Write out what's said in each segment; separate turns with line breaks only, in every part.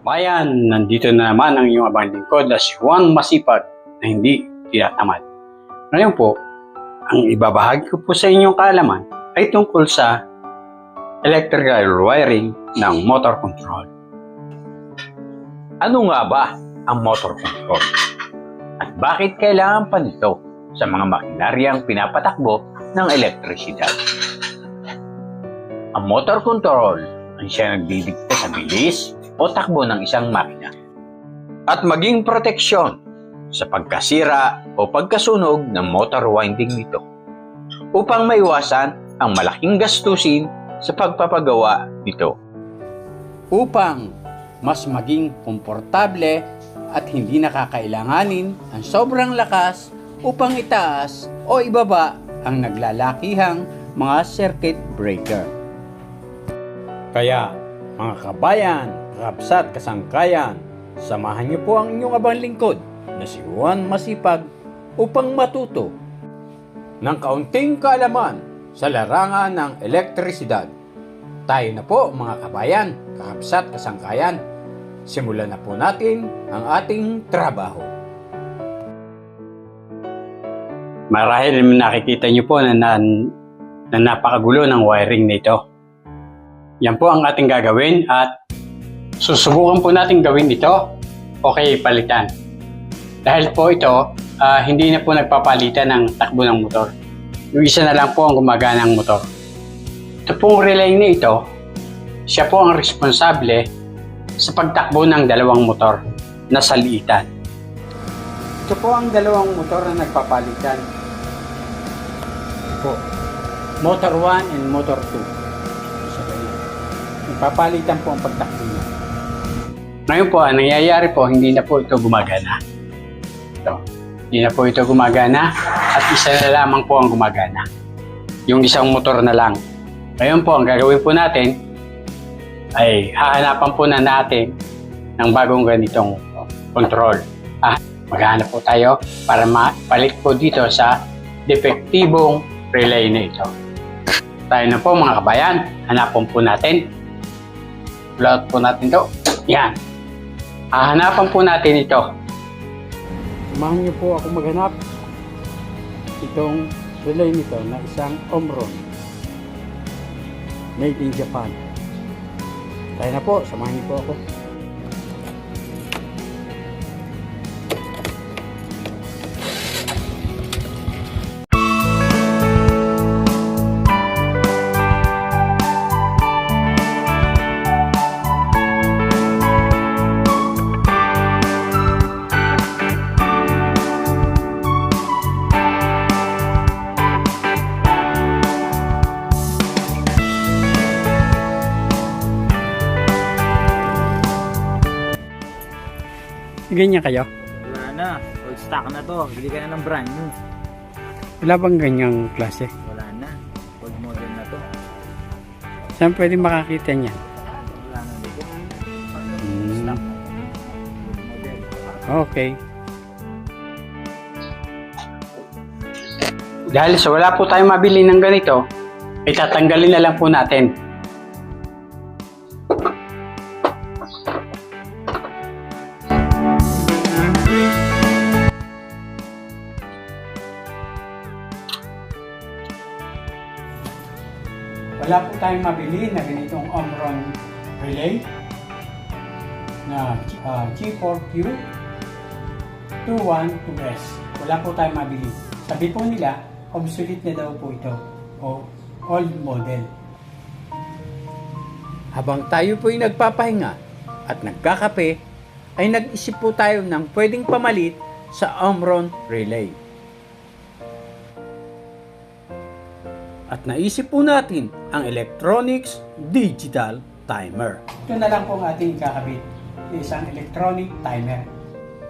kabayan, nandito na naman ang iyong abang lingkod na si Juan Masipag na hindi tinatamad. Ngayon po, ang ibabahagi ko po sa inyong kaalaman ay tungkol sa electrical wiring ng motor control. Ano nga ba ang motor control? At bakit kailangan pa nito sa mga makinaryang pinapatakbo ng elektrisidad? Ang motor control ay siya nagdidikta sa bilis o takbo ng isang makina at maging proteksyon sa pagkasira o pagkasunog ng motor winding nito upang maiwasan ang malaking gastusin sa pagpapagawa nito. Upang mas maging komportable at hindi nakakailanganin ang sobrang lakas upang itaas o ibaba ang naglalakihang mga circuit breaker. Kaya, mga kabayan, kapsat, kasangkayan, samahan niyo po ang inyong abang lingkod na si Juan Masipag upang matuto ng kaunting kaalaman sa larangan ng elektrisidad. Tayo na po mga kabayan, kakapsat, kasangkayan. Simulan na po natin ang ating trabaho. Marahil nakikita niyo po na napakagulo ng wiring nito. Yan po ang ating gagawin at susubukan po natin gawin ito. Okay, palitan. Dahil po ito, hindi na po nagpapalitan ng takbo ng motor. Yung isa na lang po ang gumagana ng motor. Ito pong relay na ito, siya po ang responsable sa pagtakbo ng dalawang motor na saliitan. Ito po ang dalawang motor na nagpapalitan. Ito po, motor 1 and motor 2. Nagpapalitan po ang pagtakbo niya. Ngayon po, ang nangyayari po, hindi na po ito gumagana. Hindi na po ito gumagana at isa na lamang po ang gumagana. Yung isang motor na lang. Ngayon po, ang gagawin po natin ay hahanapan po na natin ng bagong ganitong control. Maghanap po tayo para mapalit po dito sa depektibong relay na ito. Tayo na po mga kabayan, hanapan po natin. Plot po natin ito. Yan. Hahanapan po natin ito. Samahan niyo po ako maghanap itong relay nito na isang Omron made in Japan. Tayo na po, samahan niyo po ako. Ganyan kayo?
Wala na. Old stock na to. Bili ka na ng brand new.
Wala bang ganyang klase?
Wala na. Old model na to.
Saan pwede makakita niyan?
Wala na dito. Old stock na to. Old model.
Okay. Dahil sa wala po tayong mabili ng ganito, itatanggalin na lang po natin. Wala po tayong mabili na ganitong Omron relay na G4Q 212S. Wala po tayong mabili. Sabi po nila, obsolete na daw po ito o old model. Habang tayo po'y nagpapahinga at nagkakape, ay nag-isip po tayo ng pwedeng pamalit sa Omron relay. At naisip po natin ang electronics digital timer. Ito na lang po ang ating kakabit, isang electronic timer.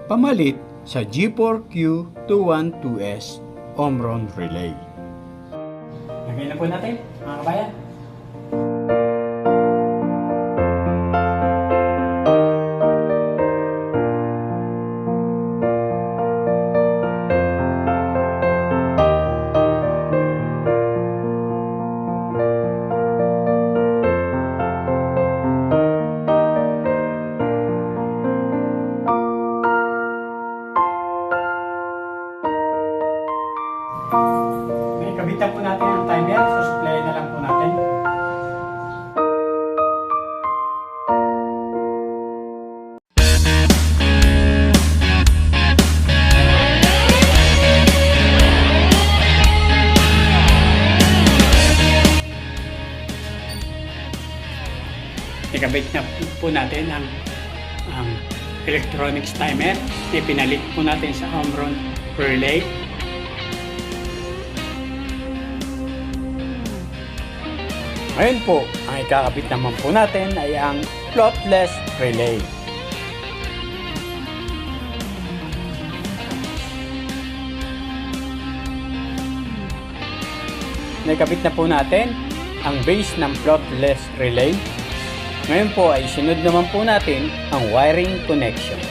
Pamalit sa G4Q212S Omron relay. Lagay na po natin, mga kabayan. Ikabitan po natin ang timer. So, supply na lang po natin. Ikabit na po natin ang electronics timer. Ipinalit po natin sa Omron relay. Ngayon po, ang ikakabit naman po natin ay ang floatless relay. Nakabit na po natin ang base ng floatless relay. Ngayon po ay sunod naman po natin ang wiring connection.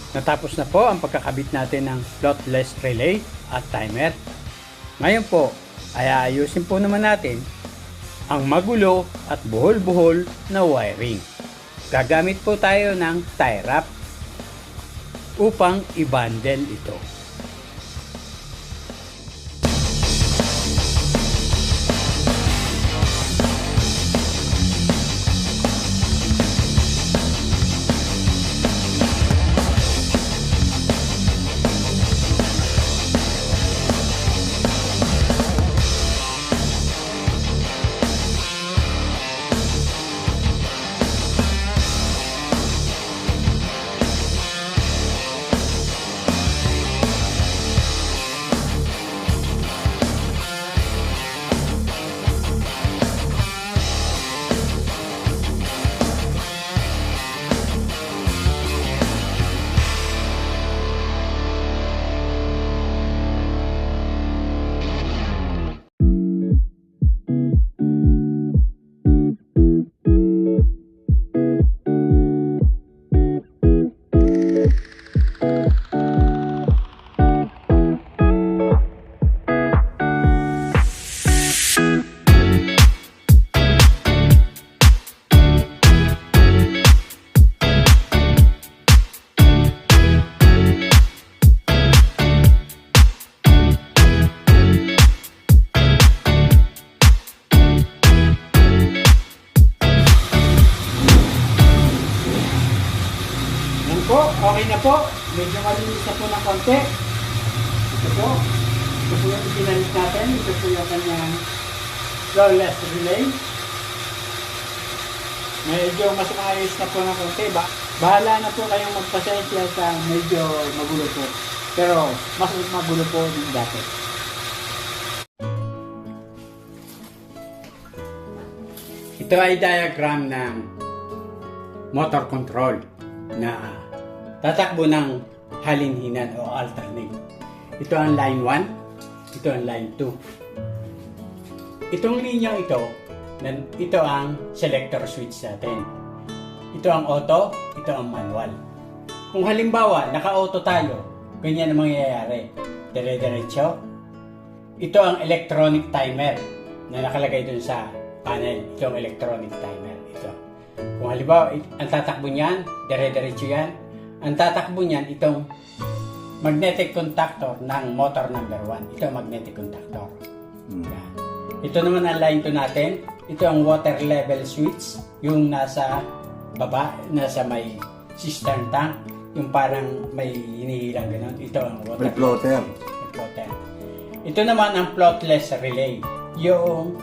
Natapos na po ang pagkakabit natin ng floatless relay at timer. Ngayon po ay aayusin po naman natin ang magulo at buhol-buhol na wiring. Gagamit po tayo ng tie wrap upang i-bundle ito. Po, okay na po. Medyo malinis na po ng konti. Ito po. Ito po yung ipinalit natin. Ito po yung kanyang flawless relay. Medyo mas maayos na po ng konti. Bahala na po kayong magpasensya sa medyo magulo po. Pero mas magulo po din dati. Ito ay diagram ng motor control na tatakbo ng halinhinan o alternate. Ito ang line 1, ito ang line 2. Itong linyang ito ang selector switch natin. Ito ang auto, ito ang manual. Kung halimbawa, naka-auto tayo, ganyan ang mangyayari. Dire-diretso. Ito ang electronic timer na nakalagay dun sa panel. Ito ang electronic timer. Ito. Kung halimbawa, ang tatakbo niyan, dire-diretso yan. Ang tatakbo niyan, itong magnetic contactor ng motor number 1. Ito ang magnetic contactor. Yan. Ito naman ang line 2 natin. Ito ang water level switch. Yung nasa baba, nasa may cistern tank. Yung parang may hinihilang ganun. Ito ang water.
May floater.
May floater. Ito naman ang floatless relay. Yung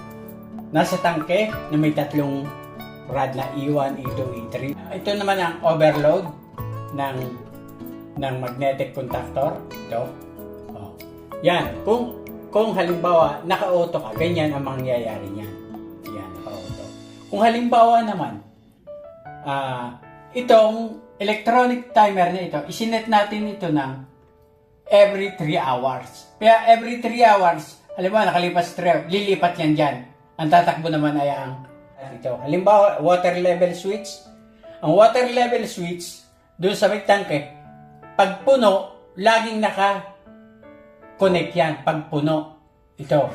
nasa tangke na may tatlong rod na E1, E2, E3. Ito naman ang overload ng magnetic contactor. Ito. Oh. Yan. Kung halimbawa naka-auto ka, ganyan ang mangyayari niyan. Yan, naka-auto. Kung halimbawa naman, itong electronic timer na ito, isinet natin ito ng every 3 hours. Kaya every 3 hours, halimbawa nakalipas 3 hours, lilipat yan dyan. Ang tatakbo naman ay ang
Ito, halimbawa, water level switch. Ang water level switch, doon sa may tangke, pag puno, laging naka-connect yan. Pag puno, ito.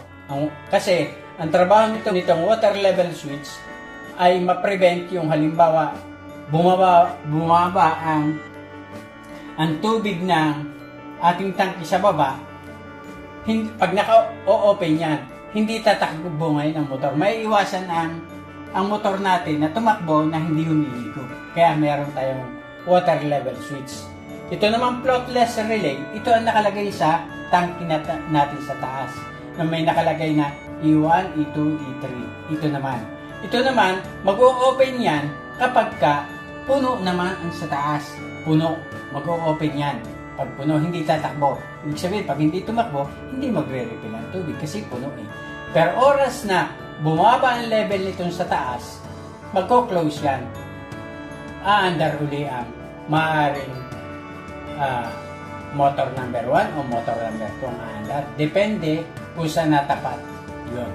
Kasi, ang trabaho nitong water level switch ay ma-prevent yung halimbawa, bumaba ang tubig ng ating tangke sa baba. Pag naka-open yan, hindi tatakbo ngayon ang motor. May iwasan ang motor natin na tumakbo na hindi humihigop. Kaya meron tayong water level switch. Ito naman floatless relay, ito ang nakalagay sa tangke natin sa taas. Na may nakalagay na E1, E2, E3. Ito naman, mag-o-open yan kapag puno naman ang sa taas. Puno, mag-o-open yan. Pag puno, hindi tatakbo. Ibig sabihin, pag hindi tumakbo, hindi magre-refill ang tubig kasi puno eh. Pero oras na bumaba ang level nitong sa taas, magko-close yan. Aandar uli ang maaaring motor number 1 o motor number 2 ang aandar. Depende kung saan natapat. Yun.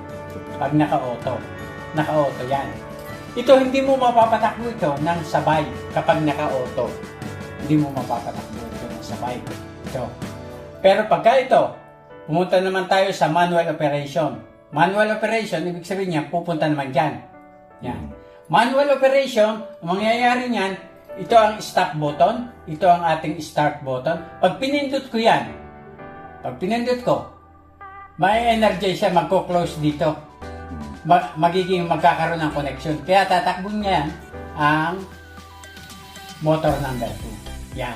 Pag naka-auto yan. Ito, hindi mo mapapatakbo ito ng sabay kapag naka-auto. Hindi mo mapapatakbo ito ng sabay. Ito. Pero pagka ito, pumunta naman tayo sa manual operation. Manual operation, ibig sabihin niya, pupunta naman dyan. Yan. Manual operation, ang mangyayari niyan, ito ang stop button, ito ang ating start button. Pag pinindot ko yan, may energize siya, magko-close dito. Magkakaroon ng connection. Kaya tatakbo niya yan ang motor number 2. Yan.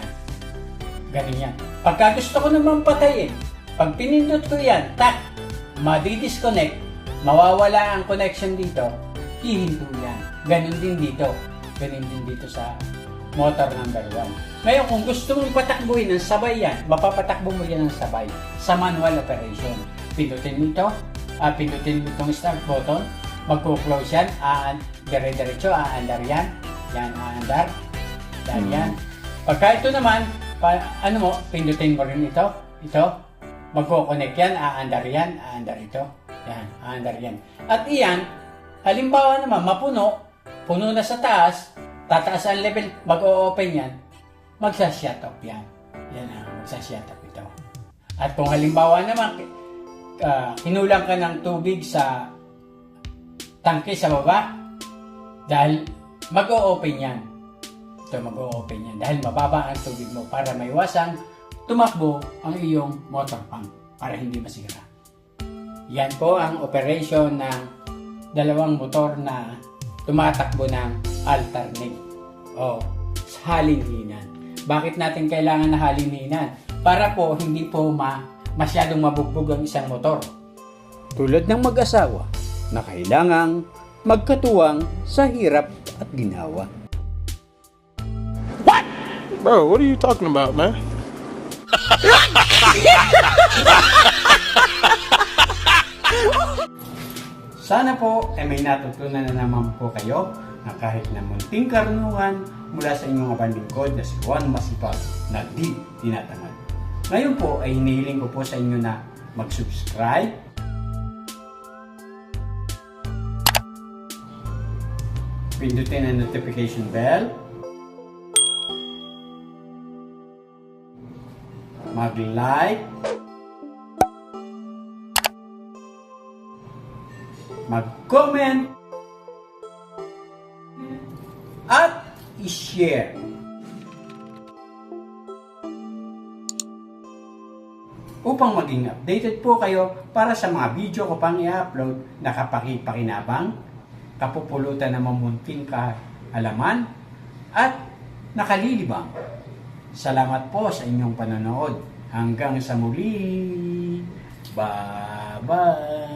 Ganun yan. Pagka gusto ko naman patayin, pag pinindot ko yan, madi-disconnect, mawawala ang connection dito, hihinto yan. Ganun din dito sa motor number 1. Ngayon, kung gusto mong patakbuhin ng sabay yan, mapapatakbo mo yan ng sabay sa manual operation. Pindutin mo ito, pindutin mo itong start button, magpo-close yan, dire-diretso, aandar yan, aandar, yan. Pagka ito naman, pindutin mo rin ito, magko-connect yan, aandar ito, aandar yan. At iyan, halimbawa naman, puno na sa taas, tataas ang level, mag-o-open yan, magsa-shut off yan. Yan magsa-shut off ito. At kung halimbawa naman, kinulang ka ng tubig sa tangke sa baba, dahil mag-o-open yan. Ito, mag-o-open yan. Dahil mababa ang tubig mo para maiwasang tumakbo ang iyong motor pump para hindi masira. Yan po ang operation ng dalawang motor na tumatakbo ng alternate o halinhinan. Bakit natin kailangan na halinhinan? Para po hindi po masyadong mabugbog ang isang motor.
Tulad ng mag-asawa na kailangang magkatuwang sa hirap at ginawa.
Bro, what are you talking about, man?
Sana po ay may natutunan na naman po kayo na kahit na munting karunungan mula sa inyong kapanlingkod na si Juan Masipag na di tinatamad. Ngayon po ay hinihiling ko po sa inyo na mag-subscribe, pindutin ang notification bell, mag-like, mag-comment, at i-share. Upang maging updated po kayo para sa mga video ko pang i-upload na kapaki-pakinabang, kapupulutan ng mamunting kaalaman, at nakalilibang. Salamat po sa inyong panonood. Hanggang sa muli. Bye-bye.